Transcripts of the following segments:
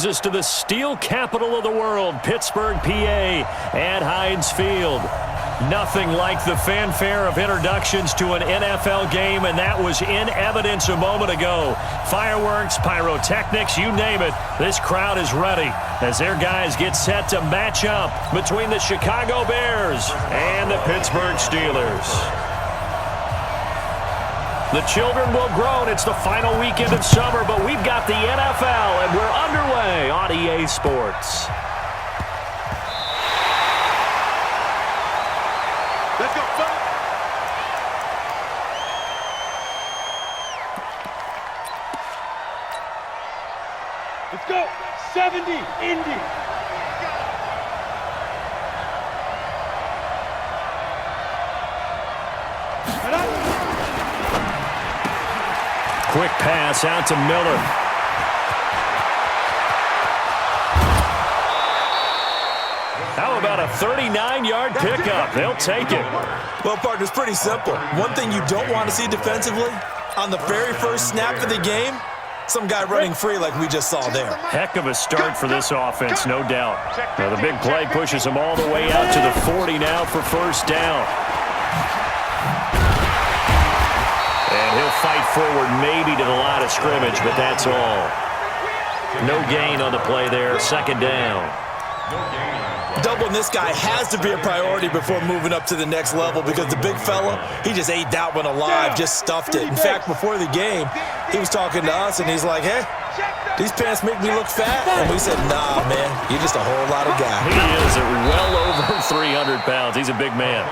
To the steel capital of the world, Pittsburgh, PA, at Heinz Field. Nothing like the fanfare of introductions to an NFL game, and that was in evidence a moment ago. Fireworks, pyrotechnics, you name it. This crowd is ready as their guys get set to match up between the Chicago Bears and the Pittsburgh Steelers. The children will groan. It's the final weekend of summer, but we've got the NFL, and we're underway on EA Sports. Let's go, son. Let's go. 70, Indy. Quick pass out to Miller. How about a 39-yard pickup? They'll take it. Well, partner, it's pretty simple. One thing you don't want to see defensively, on the very first snap of the game, some guy running free like we just saw there. Heck of a start for this offense, no doubt. Now the big play pushes them all the way out to the 40 now for first down. And he'll fight forward maybe to the line of scrimmage, but that's all. No gain on the play there, second down. Doubling this guy has to be a priority before moving up to the next level because the big fella, he just ate that one alive, just stuffed it. In fact, before the game, he was talking to us, and he's like, hey, these pants make me look fat. And we said, nah, man, you're just a whole lot of guy. He is at well over 300 pounds. He's a big man.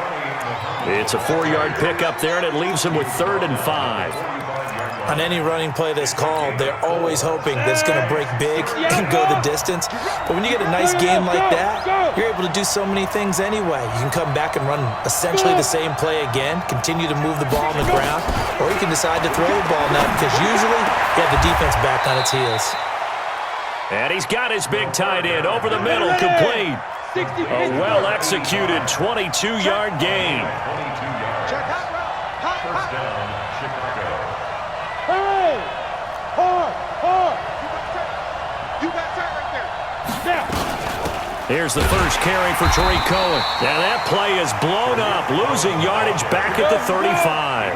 It's a 4-yard pickup there, and it leaves him with 3rd and 5. On any running play that's called, they're always hoping that it's going to break big and go the distance. But when you get a nice game like that, you're able to do so many things anyway. You can come back and run essentially the same play again, continue to move the ball on the ground, or you can decide to throw the ball now because usually you have the defense back on its heels. And he's got his big tight end over the middle, complete. A well-executed 22-yard gain. First down, Chicago. Hey! Hard! You got that right there. Now. Here's the first carry for Tariq Cohen. And that play is blown up, losing yardage back at the 35.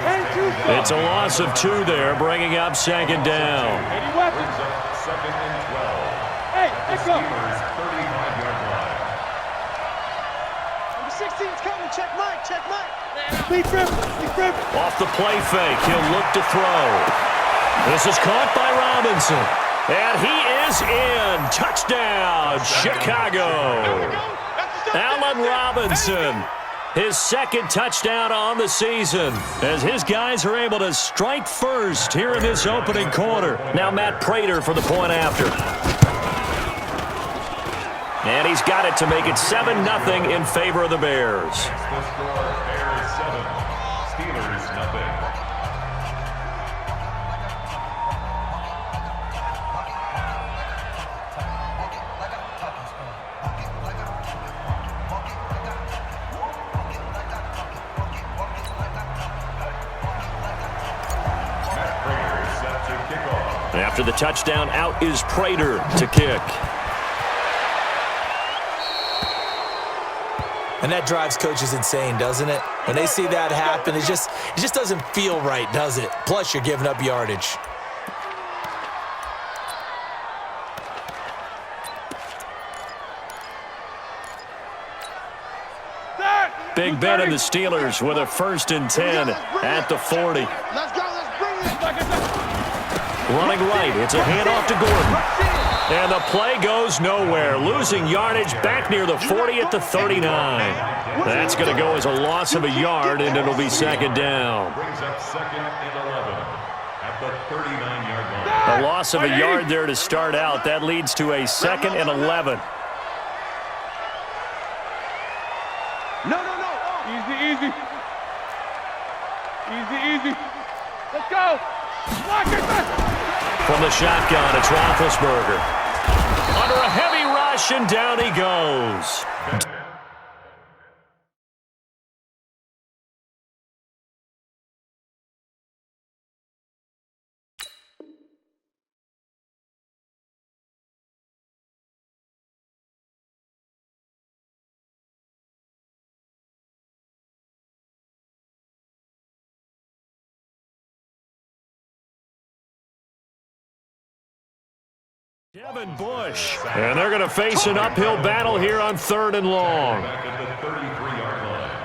It's a loss of 2 there, bringing up second down. Brings up second and 12. Hey, let's go. 35-yard line. Number 16's coming. Check Mike. Check Mike. Off the play fake, he'll look to throw. This is caught by Robinson. And he is in. Touchdown, Chicago. Allen Robinson, his 2nd touchdown on the season, as his guys are able to strike first here in this opening quarter. Now Matt Prater for the point after. And he's got it to make it 7-0 in favor of the Bears. The score, Bears 7, Steelers nothing. Matt Prater is set to kick off. After the touchdown, out is Prater to kick. And that drives coaches insane, doesn't it? When they see that happen, it just doesn't feel right, does it? Plus, you're giving up yardage. Big Ben and the Steelers with a 1st and 10 at the 40. Let's go. Let's bring it. Running right, it's a handoff to Gordon. And the play goes nowhere, losing yardage back near the 40 at the 39. That's going to go as a loss of a yard, and it'll be second down. Brings up second and 11 at the 39-yard line. A loss of a yard there to start out. That leads to a 2nd and 11. No. Easy. Let's go. From the shotgun, it's Roethlisberger. Under a heavy rush, and down he goes. Devin Bush. And they're going to face an uphill battle here on 3rd and long. Back at the 33-yard line.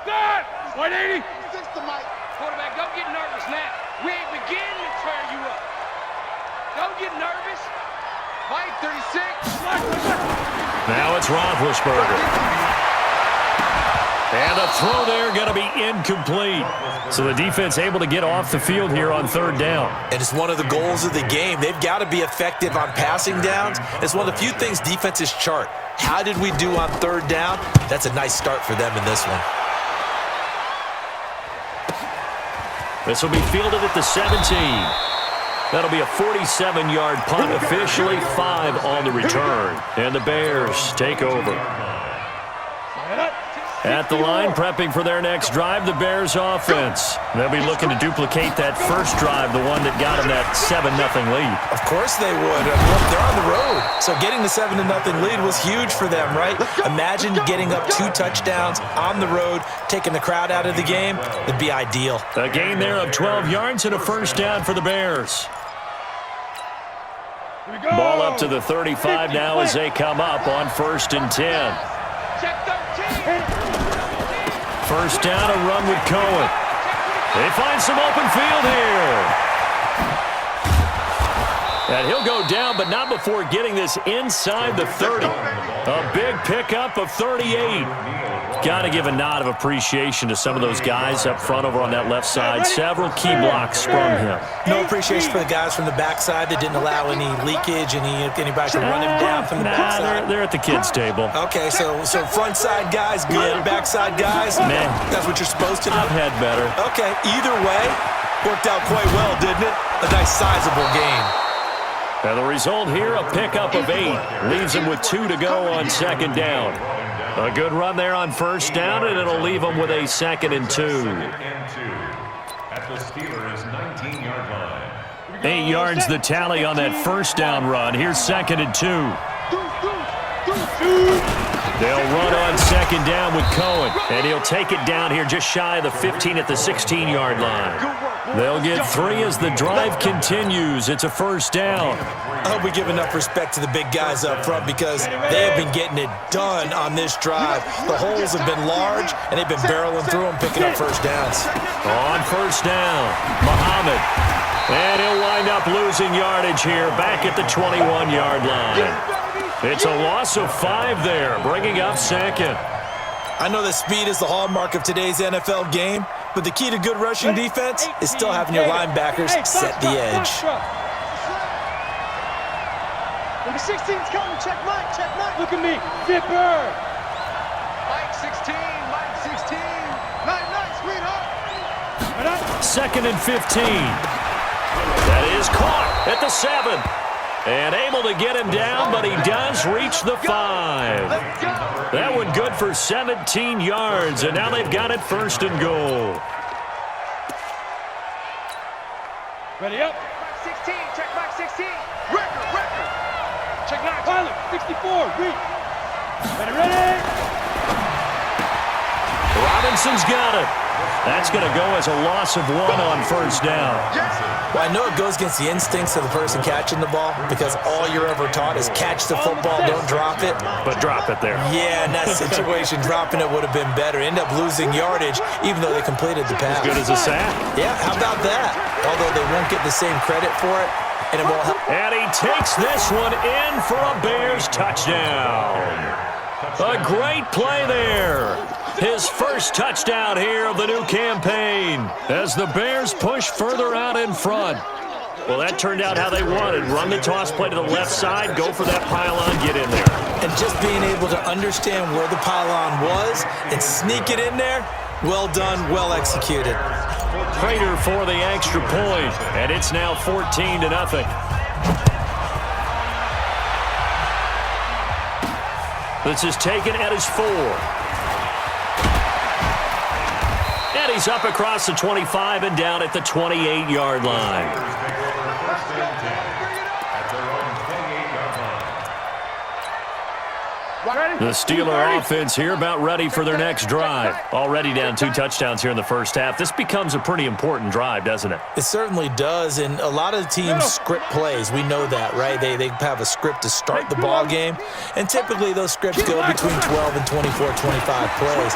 Good! 180! Fix the mic. Quarterback, don't get nervous now. We ain't beginning to tear you up. Don't get nervous. Mike, 36. Now it's Roethlisberger. And the throw there going to be incomplete. So the defense able to get off the field here on 3rd down. And it's one of the goals of the game. They've got to be effective on passing downs. It's one of the few things defenses chart. How did we do on 3rd down? That's a nice start for them in this one. This will be fielded at the 17. That'll be a 47-yard punt, officially 5 on the return. And the Bears take over. At the line, prepping for their next drive, the Bears offense. They'll be looking to duplicate that first drive, the one that got them that 7-0 lead. Of course they would. Look, they're on the road. So getting the 7-0 lead was huge for them, right? Imagine getting up 2 touchdowns on the road, taking the crowd out of the game. It'd be ideal. A gain there of 12 yards and a first down for the Bears. Ball up to the 35 now as they come up on 1st and 10. Check 13. First down, a run with Cohen. They find some open field here. And he'll go down, but not before getting this inside the 30. A big pickup of 38. Got to give a nod of appreciation to some of those guys up front over on that left side. Several key blocks from him. No appreciation for the guys from the backside that didn't allow any leakage, anybody to run him down from the backside. They're at the kids' table. Okay, so front side guys good, backside guys, Man, that's what you're supposed to do. I've had better. Okay, either way, worked out quite well, didn't it? A nice sizable gain. And the result here, a pickup of 8. Leaves them with 2 to go on 2nd down. A good run there on 1st down, and it'll leave them with a 2nd and 2. 2nd and 2. At the Steelers' 19-yard line. 8 yards the tally on that 1st down run. Here's 2nd and 2. They'll run on 2nd down with Cohen, and he'll take it down here just shy of the 15 at the 16-yard line. They'll get 3 as the drive continues. It's a 1st down. I hope we give enough respect to the big guys up front because they have been getting it done on this drive. The holes have been large, and they've been barreling through them, picking up 1st downs. On 1st down, Muhammad. And he'll wind up losing yardage here back at the 21-yard line. It's a loss of 5 there, bringing up 2nd. I know that speed is the hallmark of today's NFL game, but the key to good rushing defense is still having your linebackers set the edge. Number 16's coming. Check Mike. Check Mike. Look at me. Zipper. Mike 16. Mike 16. Night, sweetheart. 2nd and 15. That is caught at the 7. And able to get him down, but he does reach the 5. That one good for 17 yards, and now they've got it 1st and goal. Ready up. Mike 16. Check Mike 16. Record. Check 9. Pilot. 64. Reach. Ready. Robinson's got it. That's going to go as a loss of 1 on 1st down. Well, I know it goes against the instincts of the person catching the ball because all you're ever taught is catch the football, don't drop it. But drop it there. Yeah, in that situation, dropping it would have been better. End up losing yardage, even though they completed the pass. As good as a sack. Yeah, how about that? Although they won't get the same credit for it, and it won't help. And he takes this one in for a Bears touchdown. A great play there. His first touchdown here of the new campaign as the Bears push further out in front. Well, that turned out how they wanted. Run the toss play to the left side, go for that pylon, get in there. And just being able to understand where the pylon was and sneak it in there, well done, well executed. Prater for the extra point, and it's now 14-0. This is taken at his 4. And he's up across the 25 and down at the 28-yard line. The Steeler offense here about ready for their next drive. Already down 2 touchdowns here in the first half. This becomes a pretty important drive, doesn't it? It certainly does, and a lot of teams script plays. We know that, right? They have a script to start the ball game, and typically those scripts go between 12 and 24, 25 plays.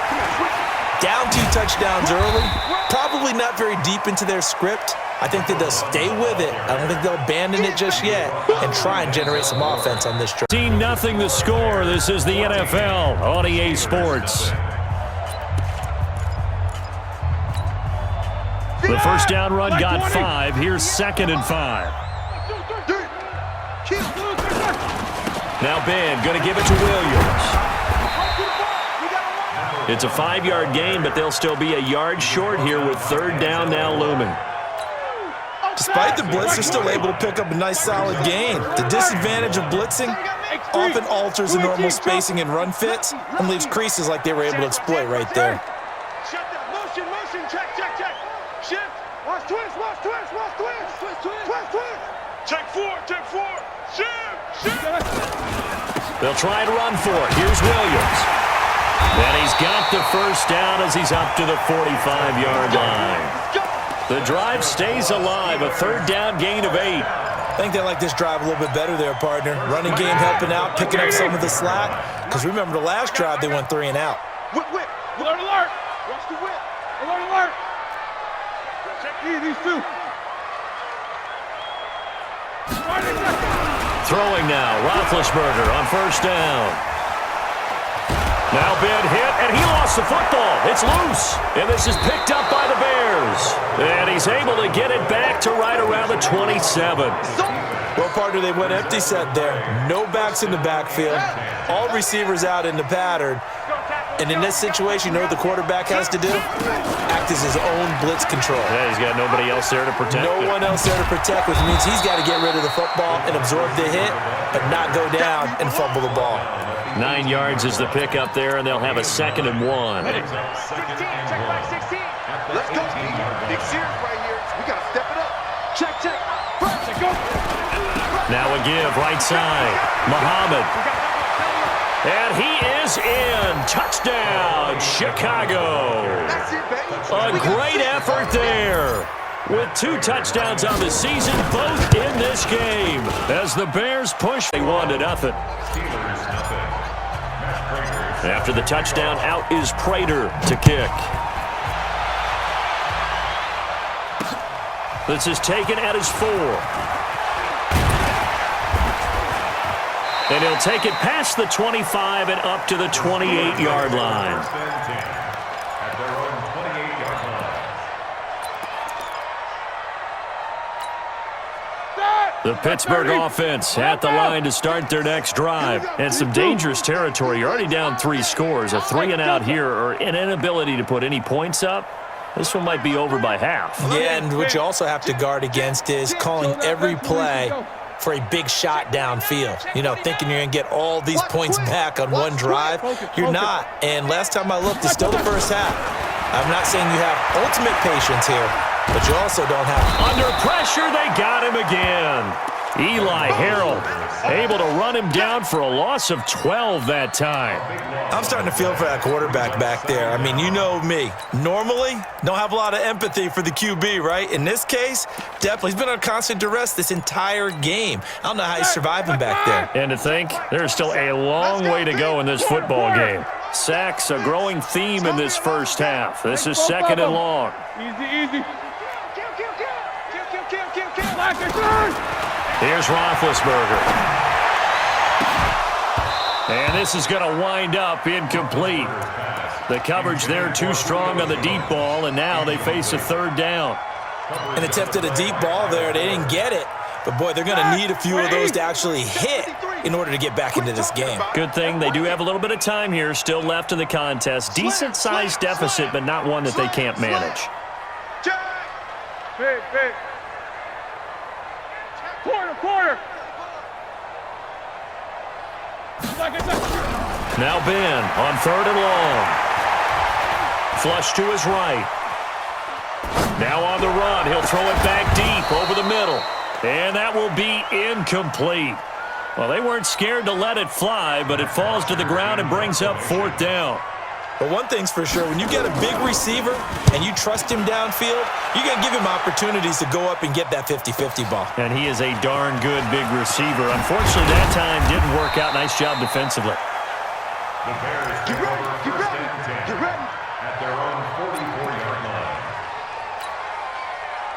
Down 2 touchdowns early, probably not very deep into their script. I think that they'll stay with it. I don't think they'll abandon it just yet and try and generate some offense on this drive. 13-0 the score. This is the NFL on EA Sports. The first down run got 5. Here's 2nd and 5. Now Ben going to give it to Williams. It's a 5-yard gain, but they'll still be a yard short here with 3rd down now looming. Despite the blitz, they're still able to pick up a nice solid gain. The disadvantage of blitzing often alters the normal spacing and run fits and leaves creases like they were able to exploit right there. Motion, check. Shift. Watch twist. Check 4. Shift. They'll try to run for it. Here's Williams. And he's got the first down as he's up to the 45-yard line. The drive stays alive, a 3rd down gain of 8. I think they like this drive a little bit better there, partner. Running game helping out, picking up some of the slack. Because remember, the last drive, they went 3 and out. Whip. Alert. Watch the whip. Alert. Check these 2. Throwing now, Roethlisberger on 1st down. Now Ben hit, and he lost the football. It's loose, and this is picked up by the Bears. And he's able to get it back to right around the 27. Well, partner, they went empty set there. No backs in the backfield. All receivers out in the pattern. And in this situation, you know what the quarterback has to do? Act as his own blitz control. Yeah, he's got nobody else there to protect. No one else there to protect, which means he's got to get rid of the football and absorb the hit, but not go down and fumble the ball. 9 yards is the pickup there, and they'll have a 2nd and 1. 16, check back 16. Let's go, Steve. Big series right here. We got to step it up. Check. First, go. Now a give, right side. Muhammad. And he is in. Touchdown, Chicago. That's it, baby. A great effort there. With 2 touchdowns on the season, both in this game. As the Bears push, they 1-0. After the touchdown, out is Prater to kick. This is taken at his 4. And he'll take it past the 25 and up to the 28-yard line. The Pittsburgh offense at the line to start their next drive. And some dangerous territory. You're already down 3 scores. A 3-and-out here or an inability to put any points up. This one might be over by half. Yeah, and what you also have to guard against is calling every play for a big shot downfield. You know, thinking you're going to get all these points back on one drive. You're not. And last time I looked, it's still the first half. I'm not saying you have ultimate patience here, but you also don't have. Under pressure, they got him again. Eli Harold able to run him down for a loss of 12 that time. I'm starting to feel for that quarterback back there. I mean, you know me. Normally, don't have a lot of empathy for the QB, right? In this case, definitely. He's been on constant duress this entire game. I don't know how he's surviving back there. And to think, there's still a long way to go in this football game. Sacks, a growing theme in this first half. This is 2nd and long. Easy. Kill. Here's Roethlisberger. And this is going to wind up incomplete. The coverage there too strong on the deep ball, and now they face a 3rd down. An attempt at a deep ball there. They didn't get it. But, boy, they're going to need a few of those to actually hit in order to get back into this game. Good thing they do have a little bit of time here still left in the contest. Decent-sized deficit, but not one that they can't manage. Big. Quarter. Now Ben on 3rd and long. Flush to his right. Now on the run. He'll throw it back deep over the middle. And that will be incomplete. Well, they weren't scared to let it fly, but it falls to the ground and brings up 4th down. But one thing's for sure, when you get a big receiver and you trust him downfield, you're going to give him opportunities to go up and get that 50-50 ball. And he is a darn good big receiver. Unfortunately, that time didn't work out. Nice job defensively. The Bears Get ready, over get 1st ready, and 10 get ready. at their own 44-yard line.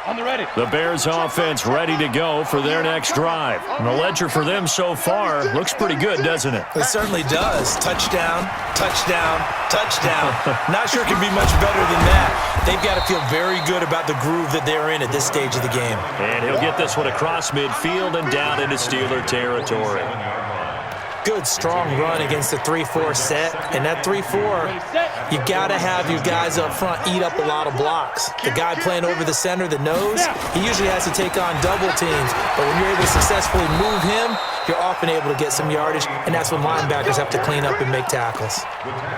On the ready. The Bears offense ready to go for their next drive. And the ledger for them so far looks pretty good, doesn't it? It certainly does. Touchdown, touchdown, touchdown. Not sure it can be much better than that. They've got to feel very good about the groove that they're in at this stage of the game. And he'll get this one across midfield and down into Steeler territory. Good, strong run against the 3-4 set. And that 3-4, you got to have your guys up front eat up a lot of blocks. The guy playing over the center, the nose, he usually has to take on double teams. But when you're able to successfully move him, you're often able to get some yardage, and that's when linebackers have to clean up and make tackles.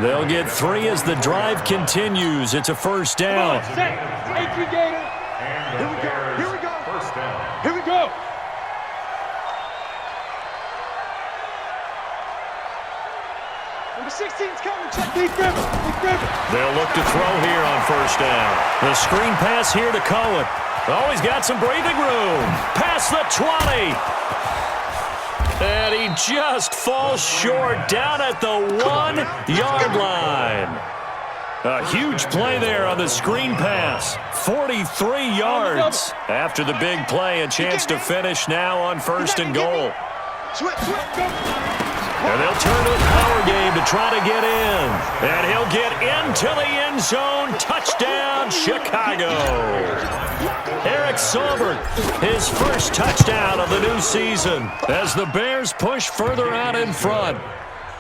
They'll get 3 as the drive continues. It's a 1st down. Set. H.B. Gator. And the Bears, Here we go. 1st down. Here we go. Number 16's coming. Check. Deep river. Deep river. They'll look to throw here on 1st down. The screen pass here to Cohen. Oh, he's got some breathing room. Past the 20. And he just falls short down at the 1-yard line. A huge play there on the screen pass. 43 yards. After the big play, a chance to finish now on 1st and goal. Switch, And they'll turn to a power game to try to get in. And he'll get into the end zone. Touchdown, Chicago. Eric Saubert, his first touchdown of the new season as the Bears push further out in front.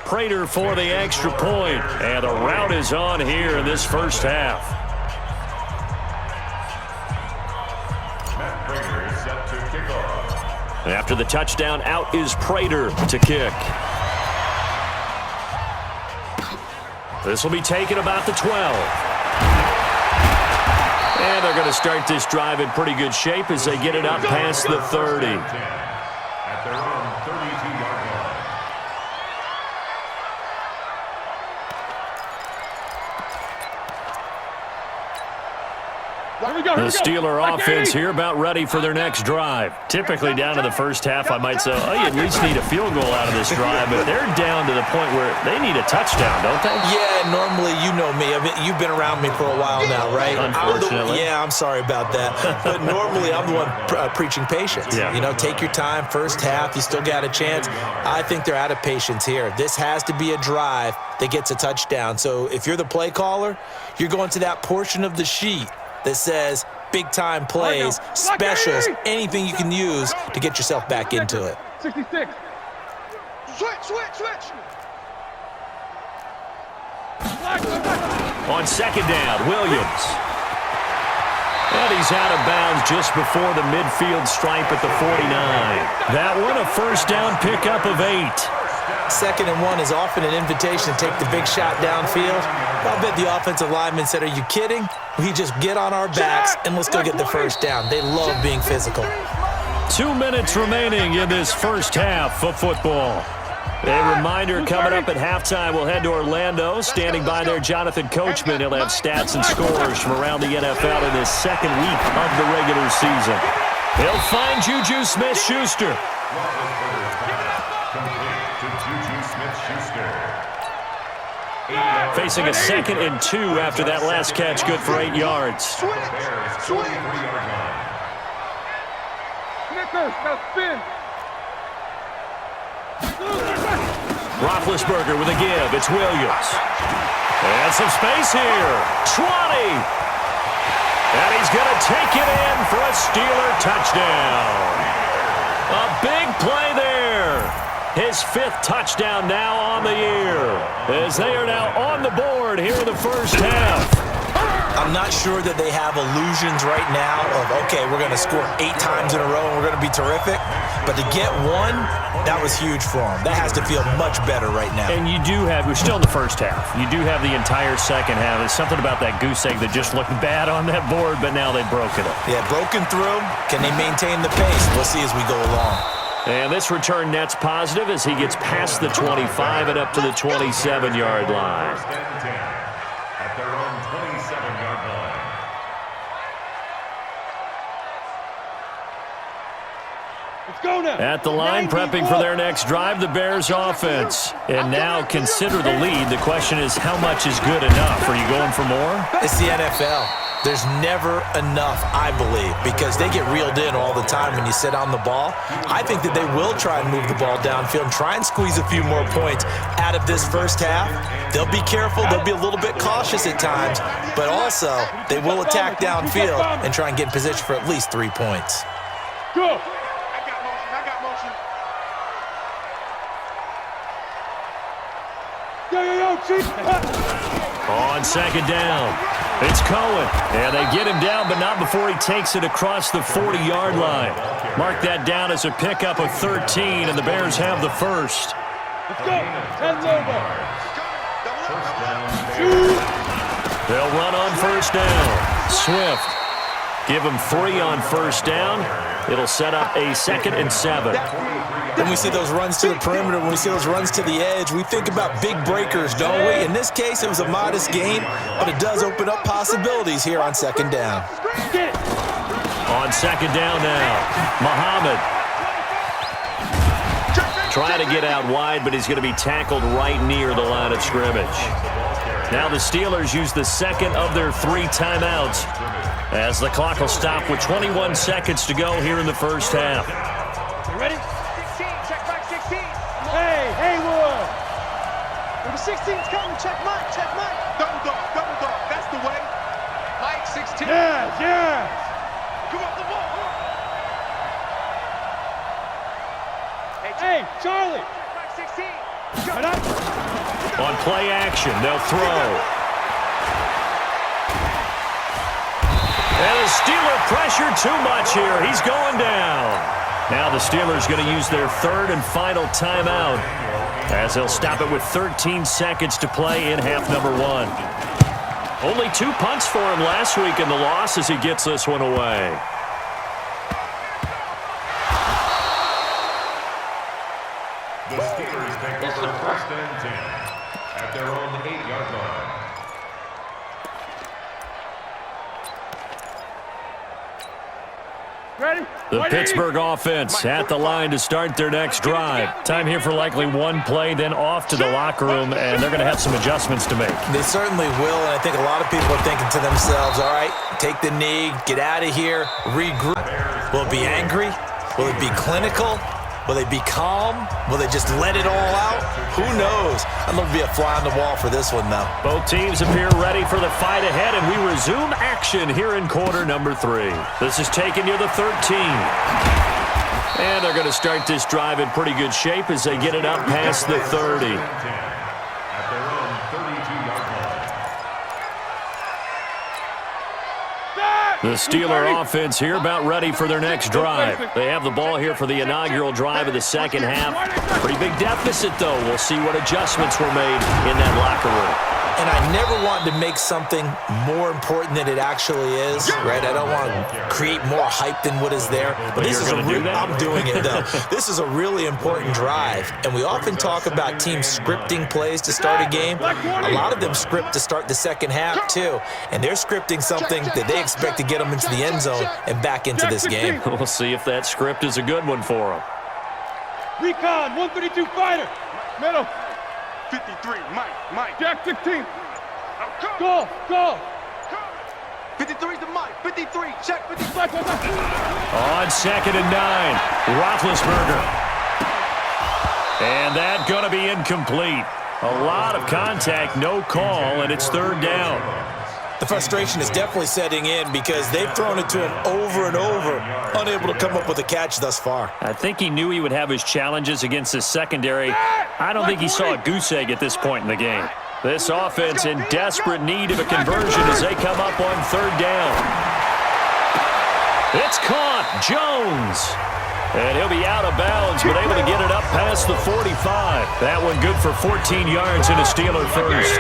Prater for the extra point, and the route is on here in this 1st half. Matt Prater is set to kick off. After the touchdown, out is Prater to kick. This will be taken about the 12. And they're going to start this drive in pretty good shape as they get it up past the 30. At their own 32-yard line. The Steeler offense here about ready for their next drive. Typically down to the 1st half, I might say, oh, you at least need a field goal out of this drive, but they're down to the point where they need a touchdown, don't they? Yeah, normally, you know me. I mean, you've been around me for a while now, right? Unfortunately. I'm sorry about that. But normally, I'm the one preaching patience. Yeah. You know, take your time, 1st half, you still got a chance. I think they're out of patience here. This has to be a drive that gets a touchdown. So if you're the play caller, you're going to that portion of the sheet that says big-time plays, specials, anything you can use to get yourself back into it. 66. Switch. On 2nd down, Williams. And he's out of bounds just before the midfield stripe at the 49. That one a 1st down pickup of 8. 2nd and 1 is often an invitation to take the big shot downfield. I bet the offensive lineman said, are you kidding? We just get on our backs and let's go get the 1st down. They love being physical. 2 minutes remaining in this 1st half of football. A reminder, coming up at halftime, we'll head to Orlando. Standing by there, Jonathan Coachman. He'll have stats and scores from around the NFL in this 2nd week of the regular season. He'll find Juju Smith-Schuster. Facing a 2nd and 2 after that last catch, good for 8 yards. Snickers, now spin. Roethlisberger with a give. It's Williams. And some space here. 20. And he's going to take it in for a Steeler touchdown. A big play there. His 5th touchdown now on the year, as they are now on the board here in the 1st half. I'm not sure that they have illusions right now of, okay, we're going to score 8 times in a row and we're going to be terrific. But to get 1, that was huge for them. That has to feel much better right now. And you do have, we're still in the 1st half. You do have the entire 2nd half. There's something about that goose egg that just looked bad on that board, but now they've broken it. Yeah, broken through. Can they maintain the pace? We'll see as we go along. And this return net's positive as he gets past the 25 and up to the 27-yard line. First and 10 at their own 27-yard line. Let's go now. At the line, prepping for their next drive, the Bears offense. And now consider the lead. The question is, how much is good enough? Are you going for more? It's the NFL. There's never enough, I believe, because they get reeled in all the time when you sit on the ball. I think that they will try and move the ball downfield and try and squeeze a few more points out of this first half. They'll be careful. They'll be a little bit cautious at times, but also they will attack downfield and try and get in position for at least 3 points. Go. I got motion. Yo, Chief. On second down, it's Cohen. And they get him down, but not before he takes it across the 40-yard line. Mark that down as a pickup of 13, and the Bears have the first. Let's go. 10 over. They'll run on first down. Swift. Give him 3 on first down. It'll set up a 2nd and 7. When we see those runs to the perimeter, when we see those runs to the edge, we think about big breakers, don't we? In this case, it was a modest gain, but it does open up possibilities here on second down. On second down now, Muhammad. Trying to get out wide, but he's going to be tackled right near the line of scrimmage. Now the Steelers use the second of their 3 timeouts as the clock will stop with 21 seconds to go here in the first half. You ready? 16, check back 16. Hey, Haywood. Number 16's coming, check Mike. Double dog, that's the way. Mike, 16. Yeah. Come on, the ball. Hey, Charlie. Check back 16. Shut up. On play action, they'll throw. And the Steeler pressure too much here. He's going down. Now the Steelers going to use their 3rd and final timeout as they'll stop it with 13 seconds to play in half number 1. Only 2 punts for him last week in the loss as he gets this one away. The Steelers take over first and 10 at their own 8-yard line. Ready? The Pittsburgh offense at the line to start their next drive. Time here for likely one play, then off to the locker room, and they're going to have some adjustments to make. They certainly will, and I think a lot of people are thinking to themselves, all right, take the knee, get out of here, regroup. Will it be angry? Will it be clinical? Will they be calm? Will they just let it all out? Who knows? I'm going to be a fly on the wall for this one, though. Both teams appear ready for the fight ahead, and we resume action here in quarter number 3. This is taken near the 13. And they're going to start this drive in pretty good shape as they get it up past the 30. At their own 32-yard line. The Steeler offense here about ready for their next drive. They have the ball here for the inaugural drive of the second half. Pretty big deficit, though. We'll see what adjustments were made in that locker room. And I never wanted to make something more important than it actually is, right? I don't want to create more hype than what is there. But this is I'm doing it, though. This is a really important drive. And we often talk about teams scripting plays to start a game. A lot of them script to start the second half, too. And they're scripting something that they expect to get them into the end zone and back into this game. We'll see if that script is a good one for them. Recon, 132 fighter. Middle. 53, Mike. Jack 16. Go. 53's the Mike. 53, check 53. On second and 9, Roethlisberger. And that going to be incomplete. A lot of contact, no call, and it's 3rd down. The frustration is definitely setting in because they've thrown it to him over and over, unable to come up with a catch thus far. I think he knew he would have his challenges against the secondary. I don't think he saw a goose egg at this point in the game. This offense in desperate need of a conversion as they come up on 3rd down. It's caught, Jones. And he'll be out of bounds, but able to get it up past the 45. That one good for 14 yards and a Steeler first.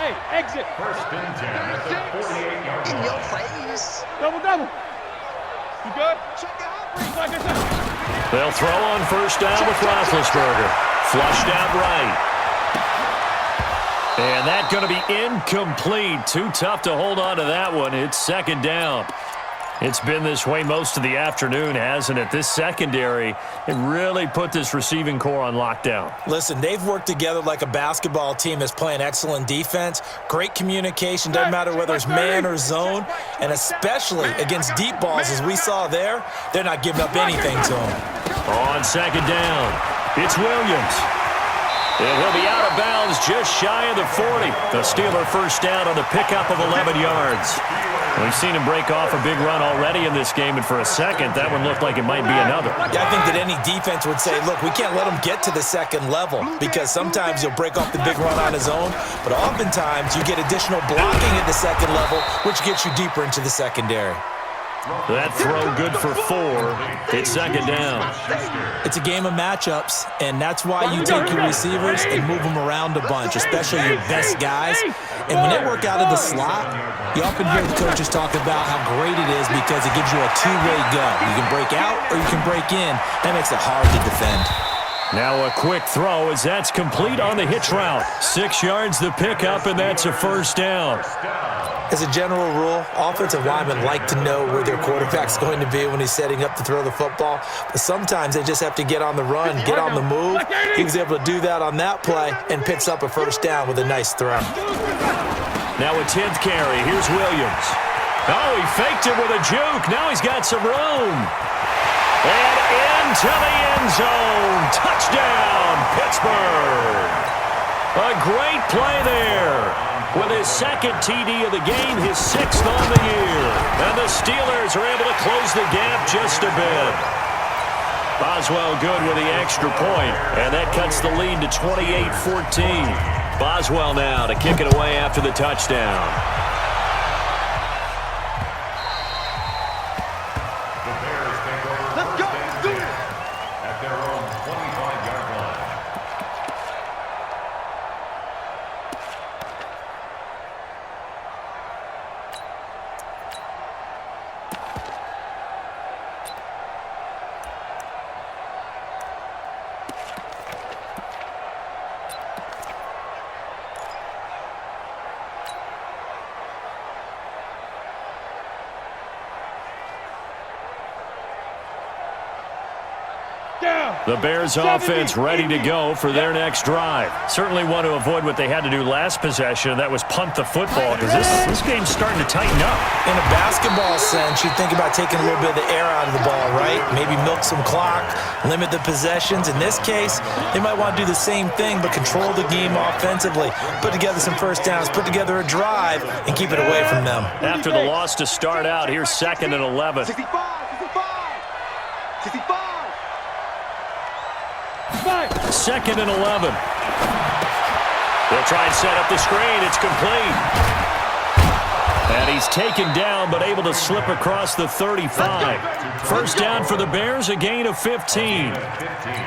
Hey, Exit. First and 10 at the 48-yard line. In your face. Double. You good? They'll throw on first down with Roethlisberger. Flushed out right. And that's going to be incomplete. Too tough to hold on to that one. It's second down. It's been this way most of the afternoon, hasn't it? This secondary, it really put this receiving core on lockdown. Listen, they've worked together like a basketball team that's playing excellent defense. Great communication, doesn't matter whether it's man or zone. And especially against deep balls, as we saw there, they're not giving up anything to them. On second down, it's Williams. And he'll be out of bounds just shy of the 40. The Steeler first down on the pickup of 11 yards. We've seen him break off a big run already in this game, and for a second, that one looked like it might be another. Yeah, I think that any defense would say, look, we can't let him get to the second level because sometimes he'll break off the big run on his own, but oftentimes you get additional blocking at the second level, which gets you deeper into the secondary. That throw good for 4. It's second down. It's a game of matchups, and that's why you take your receivers and move them around a bunch, especially your best guys. And when they work out of the slot, you often hear the coaches talk about how great it is because it gives you a two-way go. You can break out or you can break in. That makes it hard to defend. Now a quick throw as that's complete on the hitch route. 6 yards the pickup, and that's a first down. As a general rule, offensive linemen like to know where their quarterback's going to be when he's setting up to throw the football. But sometimes they just have to get on the run, get on the move. He was able to do that on that play and picks up a first down with a nice throw. Now a 10th carry. Here's Williams. Oh, he faked it with a juke. Now he's got some room. And into the end zone. Touchdown, Pittsburgh. A great play there. With his second TD of the game, his 6th on the year. And the Steelers are able to close the gap just a bit. Boswell good with the extra point, and that cuts the lead to 28-14. Boswell now to kick it away after the touchdown. The Bears take over. Let's go. Do it. At their own 25-yard line. The Bears offense ready to go for their next drive. Certainly want to avoid what they had to do last possession, and that was punt the football, because this game's starting to tighten up. In a basketball sense, you think about taking a little bit of the air out of the ball, right? Maybe milk some clock, limit the possessions. In this case, they might want to do the same thing, but control the game offensively. Put together some first downs, put together a drive, and keep it away from them. After the loss to start out, here's 2nd and 11. 65. 2nd and 11. They'll try and set up the screen. It's complete. And he's taken down, but able to slip across the 35. First down for the Bears, a gain of 15.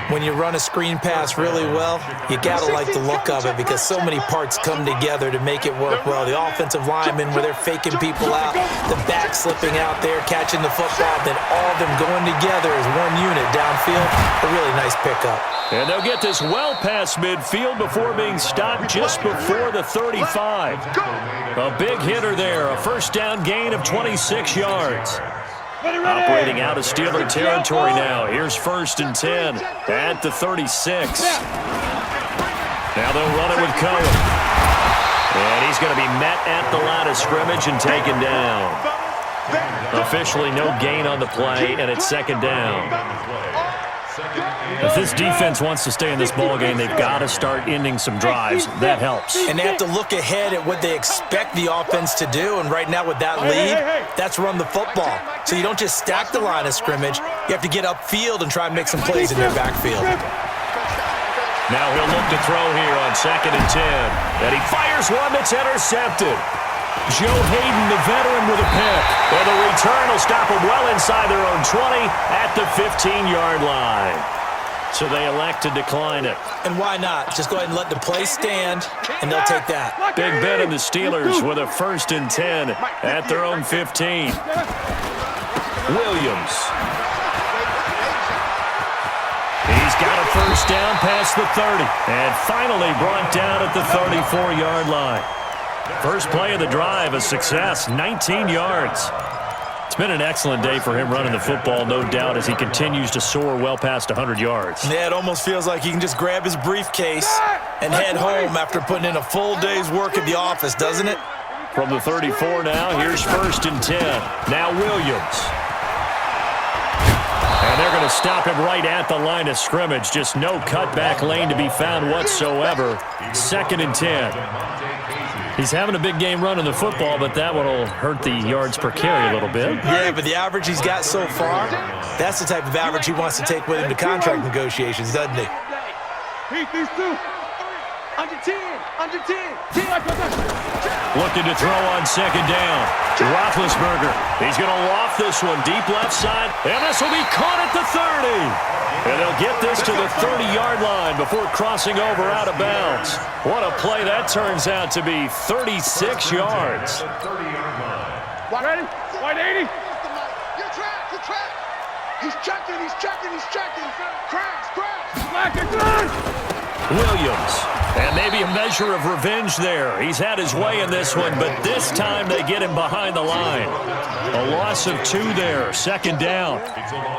When you run a screen pass really well, you gotta like the look of it because so many parts come together to make it work well. The offensive linemen, where they're faking people out, the back slipping out there, catching the football, then all of them going together as one unit downfield. A really nice pickup. And they'll get this well past midfield before being stopped just before the 35. A big hitter there, a first down gain of 26 yards. Operating out of Steeler territory now. Here's 1st and 10 at the 36. Now they'll run it with Cohen. And he's going to be met at the line of scrimmage and taken down. Officially no gain on the play, and it's 2nd down. If this defense wants to stay in this ballgame, they've got to start ending some drives. That helps. And they have to look ahead at what they expect the offense to do. And right now with that lead, that's run the football. So you don't just stack the line of scrimmage. You have to get upfield and try and make some plays in their backfield. Now he'll look to throw here on 2nd and 10. And he fires one that's intercepted. Joe Hayden, the veteran, with a pick. And the return will stop them well inside their own 20 at the 15-yard line. So they elect to decline it. And why not? Just go ahead and let the play stand, and they'll take that. Big Ben and the Steelers with a 1st and 10 at their own 15. Williams. He's got a 1st down past the 30. And finally brought down at the 34-yard line. First play of the drive, a success, 19 yards. It's been an excellent day for him running the football, no doubt, as he continues to soar well past 100 yards. Yeah, it almost feels like he can just grab his briefcase and head home after putting in a full day's work at the office, doesn't it? From the 34 now, here's 1st and 10. Now Williams. And they're going to stop him right at the line of scrimmage. Just no cutback lane to be found whatsoever. 2nd and 10. He's having a big game running the football, but that one will hurt the yards per carry a little bit. Yeah, but the average he's got so far, that's the type of average he wants to take with him to contract negotiations, doesn't he? Under 10. Looking to throw on 2nd down. Roethlisberger. He's going to loft this one deep left side, and this will be caught at the 30. And they'll get this to the 30-yard line before crossing over out of bounds. What a play that turns out to be, 36 yards. Ready? White 80. You're trapped. He's checking. Crash. Williams. And maybe a measure of revenge there. He's had his way in this one, but this time they get him behind the line. A loss of 2 there, 2nd down.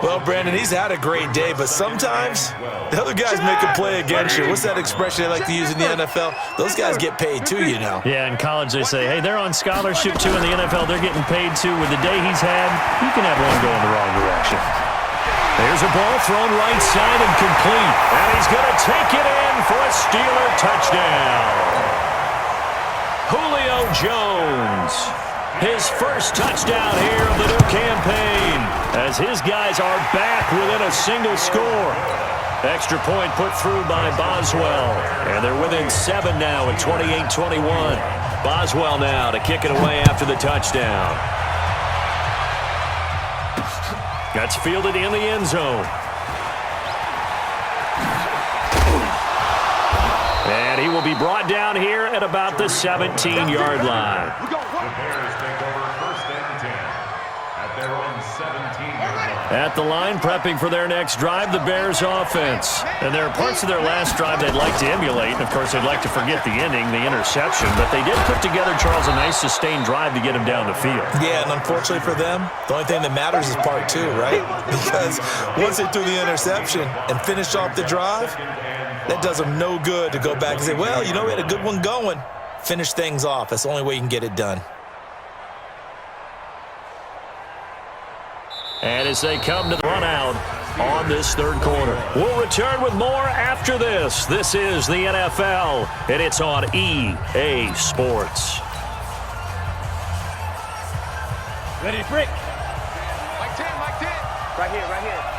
Well, Brandon, he's had a great day, but sometimes the other guys make a play against you. What's that expression they like to use in the NFL? Those guys get paid too, you know. Yeah, in college they say, hey, they're on scholarship too. In the NFL, they're getting paid too. With the day he's had, you can have one going the wrong direction. There's a ball thrown right side and complete. And he's going to take it in for a Steeler touchdown. Julio Jones. His first touchdown here of the new campaign, as his guys are back within a single score. Extra point put through by Boswell, and they're within 7 now at 28-21. Boswell now to kick it away after the touchdown. That's fielded in the end zone. And he will be brought down here at about the 17-yard line. At the line, prepping for their next drive, the Bears offense. And there are parts of their last drive they'd like to emulate. And, of course, they'd like to forget the ending, the interception. But they did put together, Charles, a nice sustained drive to get him down the field. Yeah, and unfortunately for them, the only thing that matters is part 2, right? Because once they threw the interception and finished off the drive, that does them no good to go back and say, well, you know, we had a good one going. Finish things off. That's the only way you can get it done. And as they come to the run out on this 3rd quarter. We'll return with more after this. This is the NFL, and it's on EA Sports. Ready to break. Mike 10. Right here.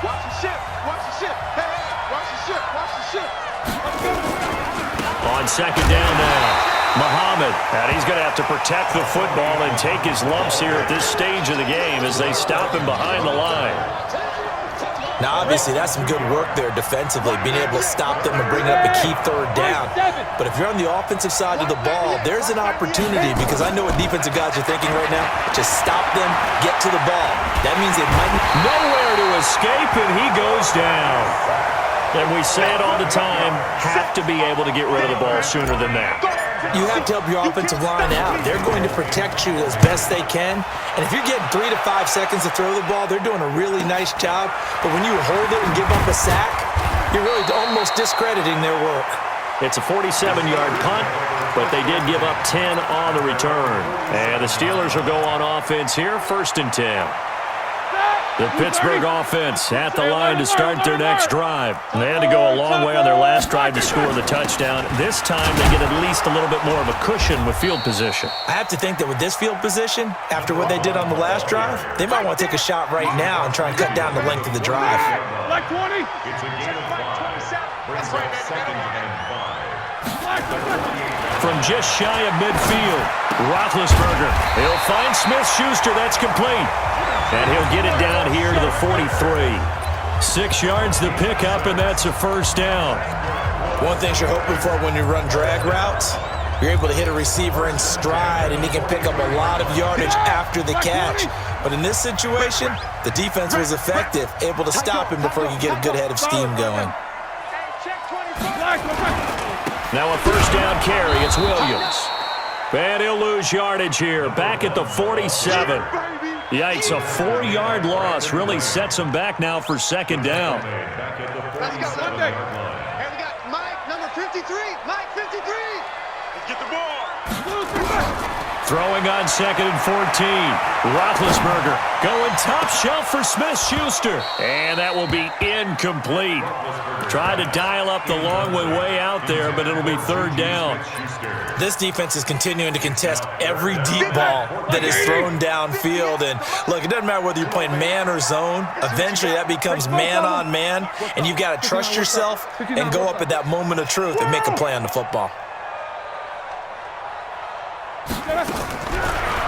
Watch the ship. Hey, watch the ship. On 2nd down now, Muhammad, and he's going to have to protect the football and take his lumps here at this stage of the game as they stop him behind the line. Now, obviously, that's some good work there defensively, being able to stop them and bring up a key 3rd down. But if you're on the offensive side of the ball, there's an opportunity, because I know what defensive guys are thinking right now. Just stop them, get to the ball. That means they might nowhere to escape, and he goes down. And we say it all the time, have to be able to get rid of the ball sooner than that. You have to help your offensive line out. They're going to protect you as best they can. And if you're getting 3 to 5 seconds to throw the ball, they're doing a really nice job. But when you hold it and give up a sack, you're really almost discrediting their work. It's a 47-yard punt, but they did give up 10 on the return. And the Steelers will go on offense here, 1st and 10. The Pittsburgh offense at the line to start their next drive. They had to go a long way on their last drive to score the touchdown. This time they get at least a little bit more of a cushion with field position. I have to think that with this field position, after what they did on the last drive, they might want to take a shot right now and try and cut down the length of the drive. Like 20. It's a gain of 5. Brings up 2nd and 5. From just shy of midfield, Roethlisberger. He'll find Smith-Schuster. That's complete. And he'll get it down here to the 43. 6 yards to pick up, and that's a first down. One thing you're hoping for when you run drag routes, you're able to hit a receiver in stride, and he can pick up a lot of yardage after the catch. But in this situation, the defense was effective, able to stop him before you get a good head of steam going. Now a first down carry. It's Williams. And he'll lose yardage here. Back at the 47. Yikes, a 4-yard loss really sets him back now for second down. Let's go. And we got Mike, number 53. Mike, 53. Let's get the ball. Throwing on 2nd and 14. Roethlisberger going top shelf for Smith-Schuster. And that will be incomplete. Tried to dial up the long way out there, but it'll be third down. This defense is continuing to contest every deep ball that is thrown downfield. And look, it doesn't matter whether you're playing man or zone. Eventually that becomes man on man, and you've got to trust yourself and go up at that moment of truth and make a play on the football.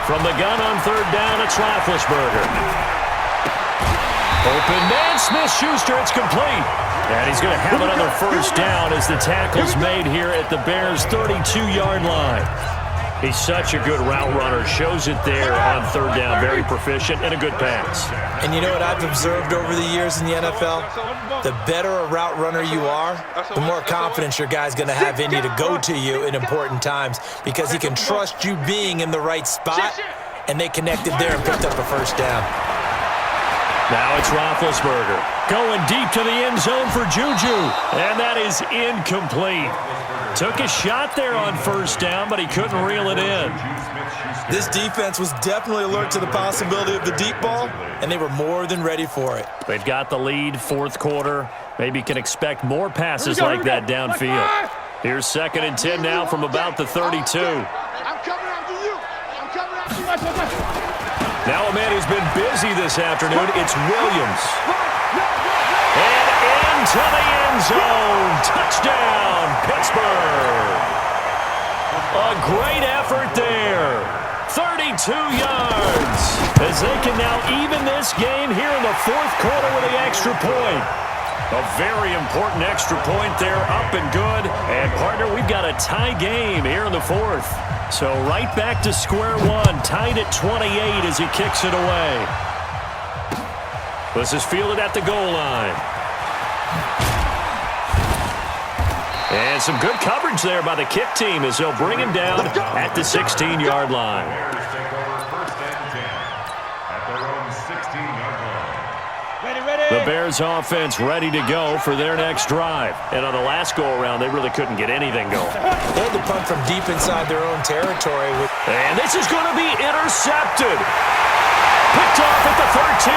From the gun on third down, it's Roethlisberger. Open man, Smith-Schuster, it's complete. And he's going to have another first down as the tackle's made here at the Bears' 32-yard line. He's such a good route runner. Shows it there on third down. Very proficient and a good pass. And you know what I've observed over the years in the NFL? The better a route runner you are, the more confidence your guy's going to have in you to go to you in important times because he can trust you being in the right spot, and they connected there and picked up a first down. Now it's Roethlisberger going deep to the end zone for Juju, and that is incomplete. Took a shot there on first down, but he couldn't reel it in. This defense was definitely alert to the possibility of the deep ball, and they were more than ready for it. They've got the lead, fourth quarter. Maybe can expect more passes like that downfield. Here's 2nd and 10 now from about the 32. I'm coming after you. I'm coming after you. Now a man who's been busy this afternoon, it's Williams. And into the end zone. Touchdown, Pittsburgh. A great effort there. 32 yards. As they can now even this game here in the fourth quarter with the extra point. A very important extra point there, up and good. And, partner, we've got a tie game here in the fourth. So right back to square one, tied at 28 as he kicks it away. This is fielded at the goal line. And some good coverage there by the kick team as they'll bring him down at the 16-yard line. The Bears offense ready to go for their next drive. And on the last go-around, they really couldn't get anything going. They had to punt from deep inside their own territory. And this is going to be intercepted. Picked off at the 13.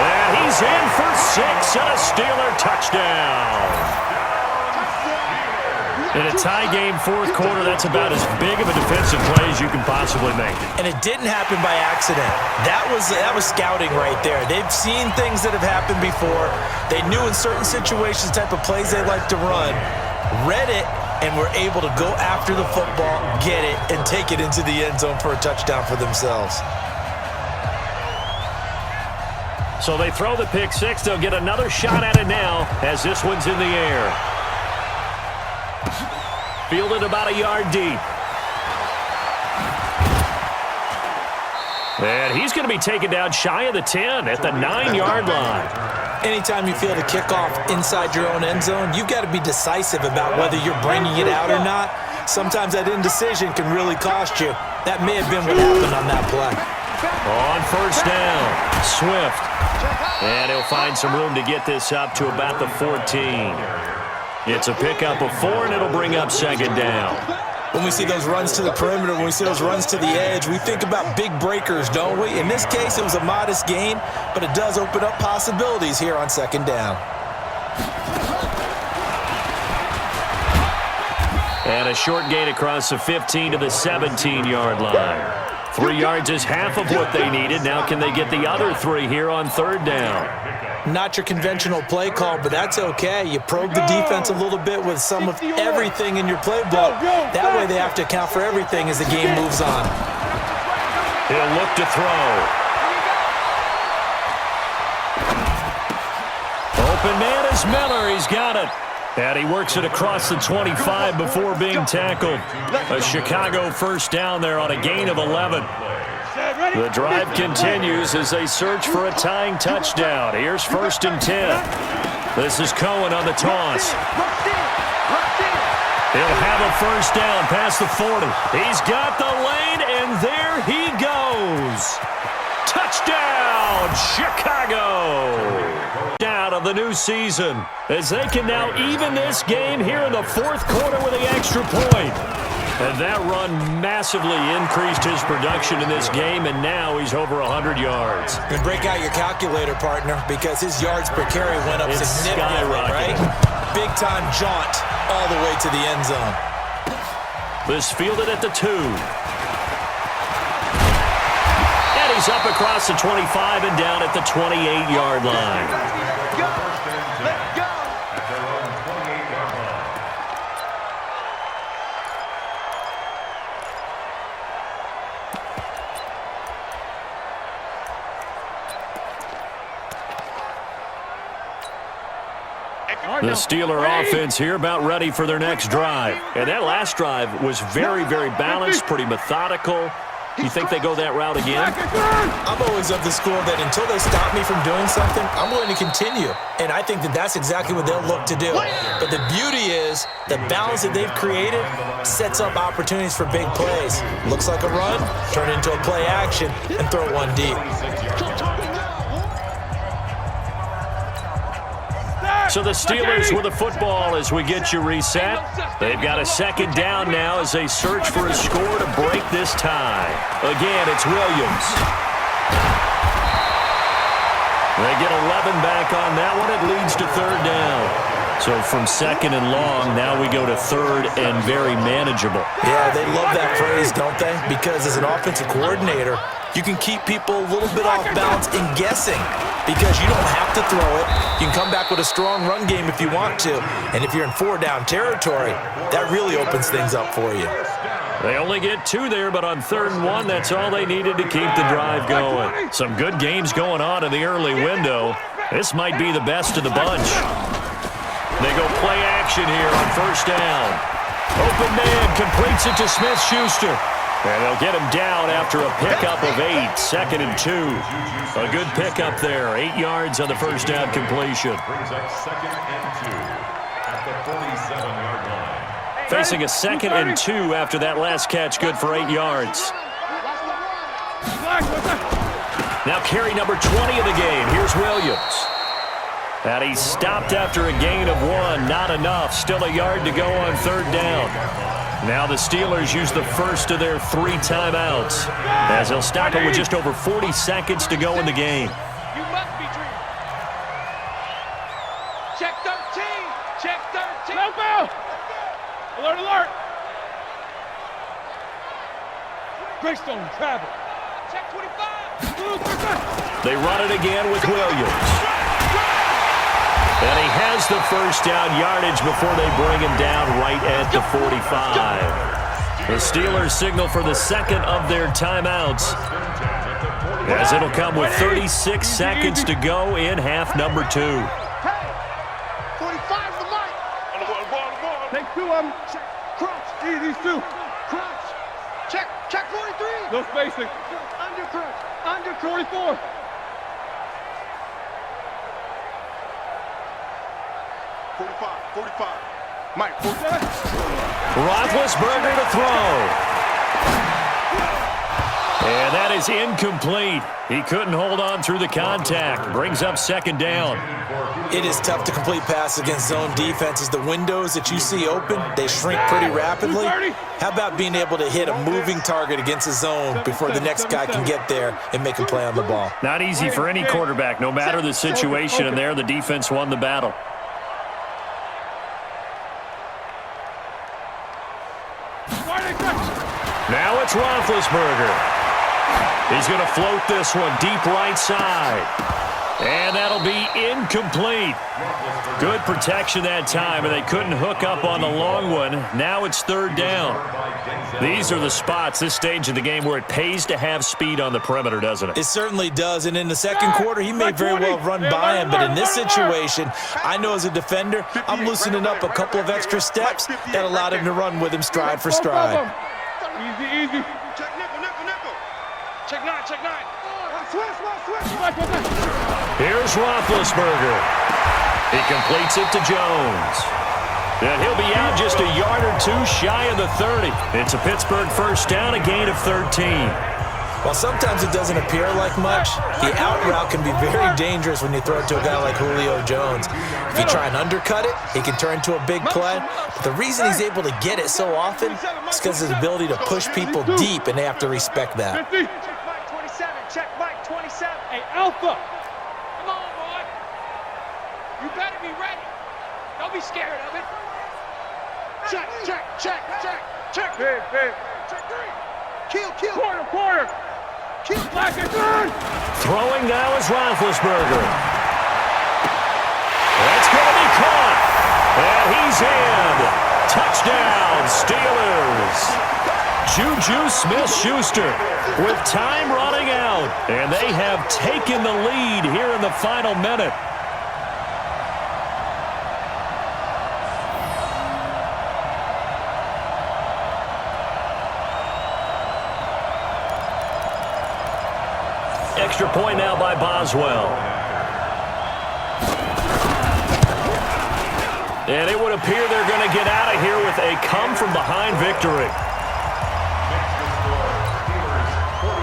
And he's in for 6 and a Steeler touchdown. In a tie game fourth quarter, that's about as big of a defensive play as you can possibly make. And it didn't happen by accident. That was scouting right there. They've seen things that have happened before. They knew in certain situations the type of plays they like to run, read it, and were able to go after the football, get it, and take it into the end zone for a touchdown for themselves. So they throw the pick six. They'll get another shot at it now as this one's in the air. Fielded about a yard deep. And he's going to be taken down shy of the 10 at the 9-yard line. Anytime you field a kickoff inside your own end zone, you've got to be decisive about whether you're bringing it out or not. Sometimes that indecision can really cost you. That may have been what happened on that play. On first down, Swift. And he'll find some room to get this up to about the 14. It's a pickup of 4, and it'll bring up second down. When we see those runs to the perimeter, when we see those runs to the edge, we think about big breakers, don't we? In this case, it was a modest gain, but it does open up possibilities here on second down. And a short gain across the 15 to the 17-yard line. 3 yards is half of what they needed. Now can they get the other 3 here on third down? Not your conventional play call, but that's okay. You probe the defense a little bit with some of everything in your playbook. That way they have to account for everything as the game moves on. He'll look to throw. Open man is Miller. He's got it. And he works it across the 25 before being tackled. A Chicago first down there on a gain of 11. The drive continues as they search for a tying touchdown. Here's 1st and 10. This is Cohen on the toss. He'll have a first down past the 40. He's got the lane, and there he goes. Touchdown, Chicago! Down of the new season as they can now even this game here in the 4th quarter with the extra point. And that run massively increased his production in this game, and now he's over 100 yards. You can break out your calculator, partner, because his yards per carry went up significantly, right? Big-time jaunt all the way to the end zone. This fielded at the 2. And he's up across the 25 and down at the 28-yard line. Let's go! At their own 28-yard line. The Steeler offense here about ready for their next drive. And that last drive was very, very balanced, pretty methodical. You think they go that route again? I'm always of the school that until they stop me from doing something, I'm going to continue. And I think that that's exactly what they'll look to do. But the beauty is the balance that they've created sets up opportunities for big plays. Looks like a run, turn it into a play action, and throw one deep. So the Steelers with the football as we get you reset. They've got a 2nd down now as they search for a score to break this tie. Again, it's Williams. They get 11 back on that one. It leads to 3rd down. So from 2nd and long, now we go to 3rd and very manageable. Yeah, they love that phrase, don't they? Because as an offensive coordinator, you can keep people a little bit off balance and guessing because you don't have to throw it. You can come back with a strong run game if you want to. And if you're in 4-down territory, that really opens things up for you. They only get 2 there, but on 3rd and 1, that's all they needed to keep the drive going. Some good games going on in the early window. This might be the best of the bunch. They go play action here on 1st down. Open man completes it to Smith-Schuster. And they'll get him down after a pickup of 8, 2nd and 2. A good pickup there, 8 yards on the 1st down completion. Brings up 2nd and 2 at the 47-yard line. Facing a 2nd and 2 after that last catch, good for 8 yards. Now carry number 20 of the game. Here's Williams. And he stopped after a gain of 1. Not enough. Still a yard to go on 3rd down. Now the Steelers use the first of their 3 timeouts as they'll stop it with just over 40 seconds to go in the game. You must be dreaming. Check 13. Check 13. No foul. Alert, alert. Greystone travel. Check 25. They run it again with Williams. And he has the first down yardage before they bring him down right at the 45. The Steelers signal for the 2nd of their timeouts as it'll come with 36 seconds to go in half number 2. Hey, 45's the mic. Take 2 of them. Crunch. These 2. Crunch. Check 43. No spacing. Under crunch. Under crunch. 44. Mike, Roethlisberger to throw. And that is incomplete. He couldn't hold on through the contact. Brings up 2nd down. It is tough to complete passes against zone defenses. The windows that you see open, they shrink pretty rapidly. How about being able to hit a moving target against a zone before the next guy can get there and make a play on the ball? Not easy for any quarterback, no matter the situation, and there the defense won the battle. Now it's Roethlisberger. He's going to float this one deep right side. And that'll be incomplete. Good protection that time, and they couldn't hook up on the long one. Now it's third down. These are the spots, this stage of the game, where it pays to have speed on the perimeter, doesn't it? It certainly does, and in the second quarter, he may very well run by him, but in this situation, I know as a defender, I'm loosening up a couple of extra steps that allowed him to run with him stride for stride. Easy, easy. Check nickel, nickel, nickel. Check nine, check nine. Here's Roethlisberger. He completes it to Jones. And he'll be out just a yard or two shy of the 30. It's a Pittsburgh first down, a gain of 13. While sometimes it doesn't appear like much, the out route can be very dangerous when you throw it to a guy like Julio Jones. If you try and undercut it, he can turn into a big play. But the reason he's able to get it so often is because of his ability to push people deep, and they have to respect that. Check Mike 27, check Mike 27. Hey, Alpha. Come on, boy. You better be ready. Don't be scared of it. Check, check, check, check, check. Big. Check three. Kill. Quarter. Kill. Black and third. Throwing now is Roethlisberger. That's going to be caught. And he's in. Touchdown, Steelers. Juju Smith-Schuster with time running out. And they have taken the lead here in the final minute. Extra point now by Boswell. And it would appear they're going to get out of here with a come-from-behind victory. Makes the score Steelers 42,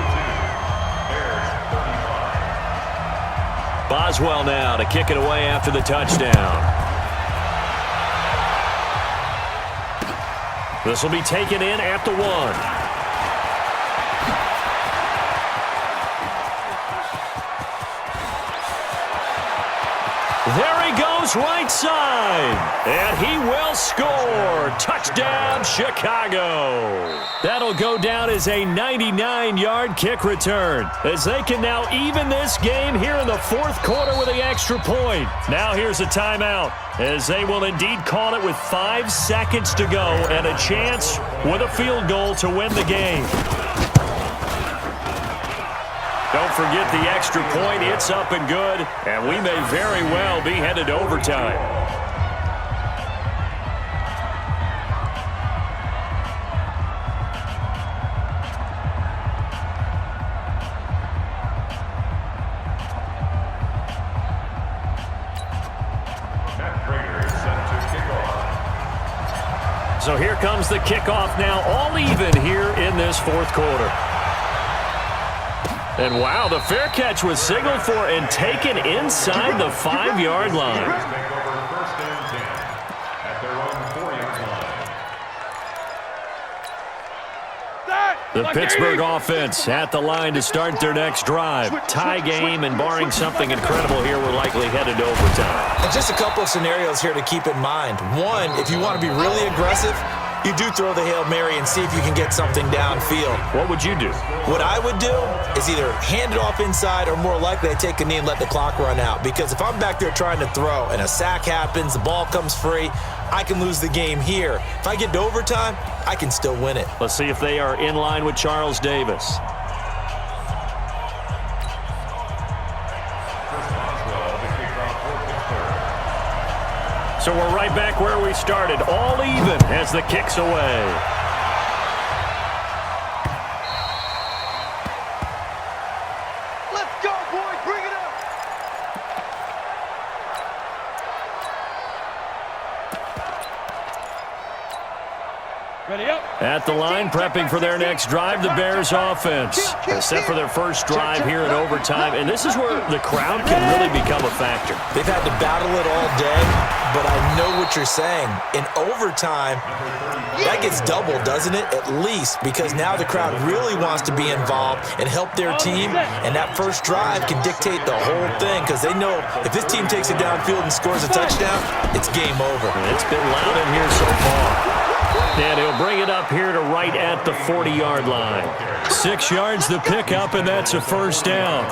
Bears 35. Boswell now to kick it away after the touchdown. This will be taken in at the 1. There he goes right side, and he will score. Touchdown, Chicago. That'll go down as a 99-yard kick return, as they can now even this game here in the fourth quarter with the extra point. Now here's a timeout, as they will indeed call it with 5 seconds to go and a chance with a field goal to win the game. Don't forget the extra point. It's up and good, and we may very well be headed to overtime. Matt Prater is set to kick off. So here comes the kickoff now, all even here in this fourth quarter. And wow, the fair catch was signaled for and taken inside the 5-yard line. Steelers take over first and 10 at their own 4-yard line. The Pittsburgh offense at the line to start their next drive. Tie game, and barring something incredible here, we're likely headed to overtime. And just a couple of scenarios here to keep in mind. One, if you want to be really aggressive, you do throw the Hail Mary and see if you can get something downfield. What would you do? What I would do is either hand it off inside, or more likely I take a knee and let the clock run out. Because if I'm back there trying to throw and a sack happens, the ball comes free, I can lose the game here. If I get to overtime, I can still win it. Let's see if they are in line with Charles Davis. So we're right back where we started, all even as the kick's away. Let's go, boys. Bring it up. Ready up. At the line, prepping for their next drive, the Bears offense. They're set for their first drive here in overtime, and this is where the crowd can really become a factor. They've had to battle it all day, but I know what you're saying. In overtime, that gets double, doesn't it? At least, because now the crowd really wants to be involved and help their team, and that first drive can dictate the whole thing, because they know if this team takes it downfield and scores a touchdown, it's game over. It's been loud in here so far. And he'll bring it up here to right at the 40-yard line. 6 yards the pickup, and that's a first down.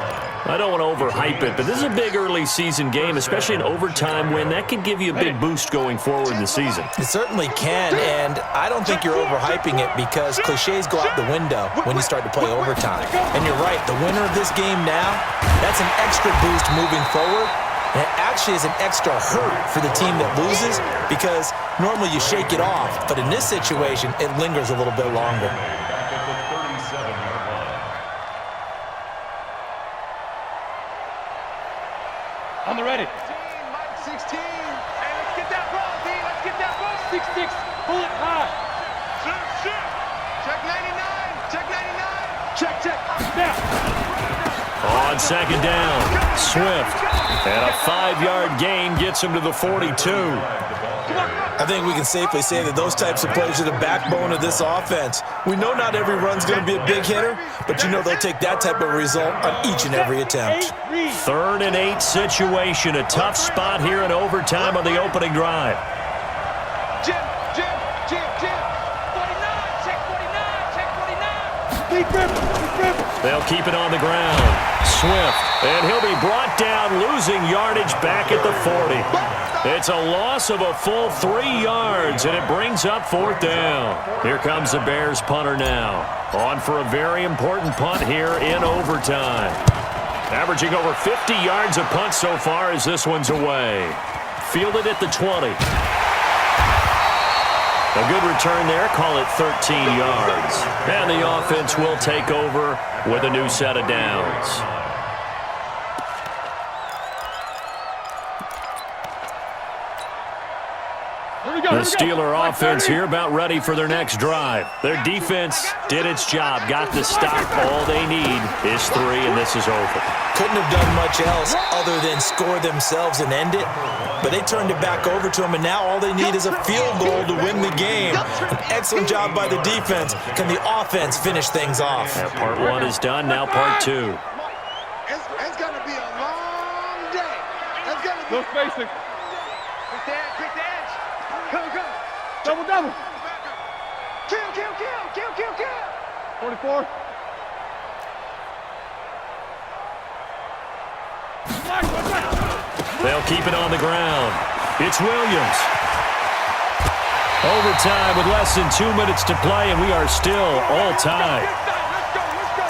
I don't want to overhype it, but this is a big early season game, especially an overtime win. That can give you a big boost going forward in the season. It certainly can, and I don't think you're overhyping it because cliches go out the window when you start to play overtime. And you're right, the winner of this game now, that's an extra boost moving forward. And it actually is an extra hurt for the team that loses because normally you shake it off, but in this situation, it lingers a little bit longer. Back at the 37-yard line. On the ready. Mike 16. Hey, let's get that ball, D. Let's get that ball. 6-6. Pull it high. Check 99. Check 99. Check, check. Now. On second down, Swift. And a 5-yard gain gets him to the 42. I think we can safely say that those types of plays are the backbone of this offense. We know not every run's going to be a big hitter, but you know they'll take that type of result on each and every attempt. 3rd and 8 situation. A tough spot here in overtime on the opening drive. Jim. 49. Check 49. Check 49. Deep grip. They'll keep it on the ground. Swift, and he'll be brought down, losing yardage back at the 40. It's a loss of a full 3 yards, and it brings up 4th down. Here comes the Bears punter now. On for a very important punt here in overtime. Averaging over 50 yards a punt so far as this one's away. Fielded at the 20. A good return there, call it 13 yards. And the offense will take over with a new set of downs. The Steeler offense here about ready for their next drive. Their defense did its job, got the stop. All they need is 3, and this is over. Couldn't have done much else other than score themselves and end it, but they turned it back over to them, and now all they need is a field goal to win the game. An excellent job by the defense. Can the offense finish things off? Yeah, part 1 is done, now part 2. It's going to be a long day. It's going to be... No spacing. Quick the edge. Go. Double. Kill. 44. They'll keep it on the ground. It's Williams. Overtime with less than 2 minutes to play, and we are still all tied. Let's go.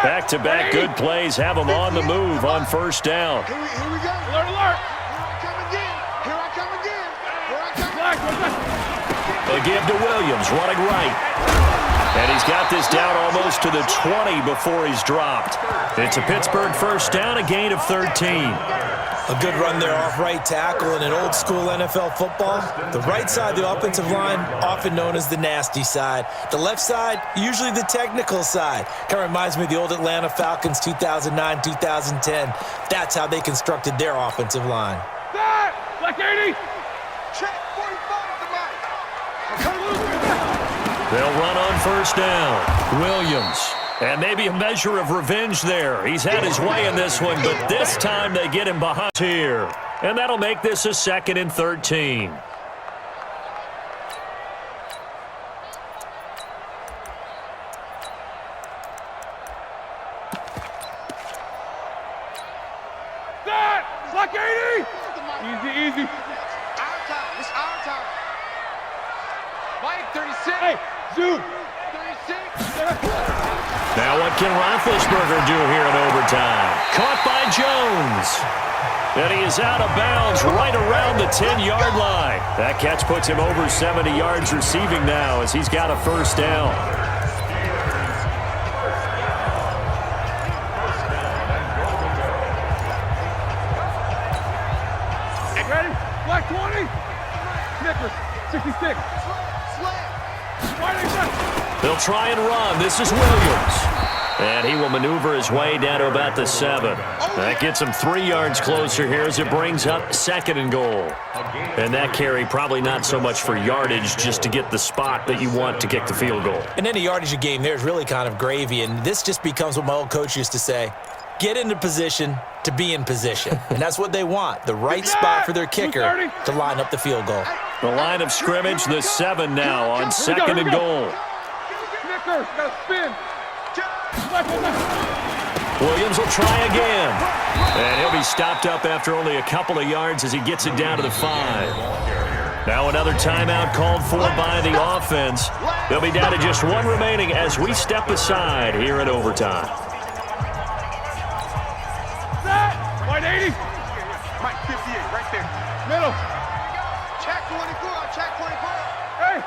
Back-to-back good plays have them on the move on first down. Here we go. Alert. Here I come again. They give to Williams, running right. And he's got this down almost to the 20 before he's dropped. It's a Pittsburgh first down, a gain of 13. A good run there off right tackle in an old-school NFL football. The right side of the offensive line, often known as the nasty side. The left side, usually the technical side. Kind of reminds me of the old Atlanta Falcons 2009, 2010. That's how they constructed their offensive line. Black 80. Check 45 the mic. They'll run on first down. Williams. And maybe a measure of revenge there. He's had his way in this one, but this time they get him behind here. And that'll make this a 2nd and 13. Black 80. Easy. It's our time. Mike 36. Hey, zoom. 36. Now what can Roethlisberger do here in overtime? Caught by Jones. And he is out of bounds right around the 10-yard line. That catch puts him over 70 yards receiving now as he's got a first down. Ready? Black 20. Snickers. 66. They'll try and run. This is Williams. And he will maneuver his way down to about the 7. That gets him 3 yards closer here as it brings up 2nd and goal. And that carry probably not so much for yardage, just to get the spot that you want to kick the field goal. In any yardage game, there's really kind of gravy, and this just becomes what my old coach used to say. get into position to be in position. And that's what they want, the right spot for their kicker to line up the field goal. The line of scrimmage, the 7 now on 2nd and goal. Snicker, gotta spin. Williams will try again. And he'll be stopped up after only a couple of yards as he gets it down to the 5. Now another timeout called for by the offense. They'll be down to just 1 remaining as we step aside here in overtime. White 80. Mike 58, right there. Middle. Check 24, check 24. Hey.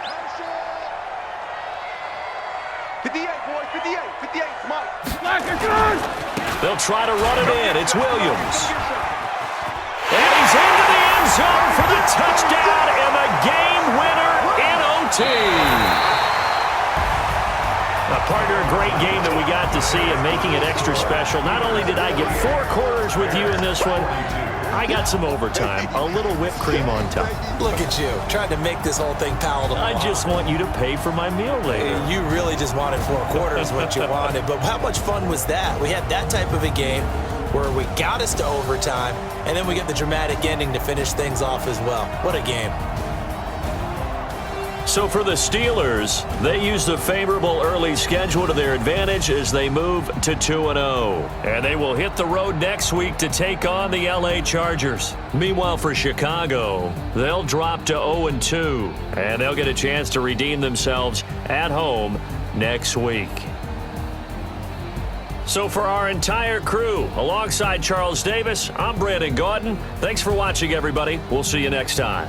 58, boys, 58, 58, come on. They'll try to run it in. It's Williams. And he's into the end zone for the touchdown and the game winner in OT. Partner, a great game that we got to see and making it extra special. Not only did I get 4 quarters with you in this one, I got some overtime, a little whipped cream on top. Look at you, trying to make this whole thing palatable. I just want you to pay for my meal later. You really just wanted 4 quarters, what you wanted. But how much fun was that? We had that type of a game where we got us to overtime, and then we get the dramatic ending to finish things off as well. What a game. So for the Steelers, they use the favorable early schedule to their advantage as they move to 2-0. And they will hit the road next week to take on the LA Chargers. Meanwhile, for Chicago, they'll drop to 0-2. And they'll get a chance to redeem themselves at home next week. So for our entire crew, alongside Charles Davis, I'm Brandon Gaudin. Thanks for watching, everybody. We'll see you next time.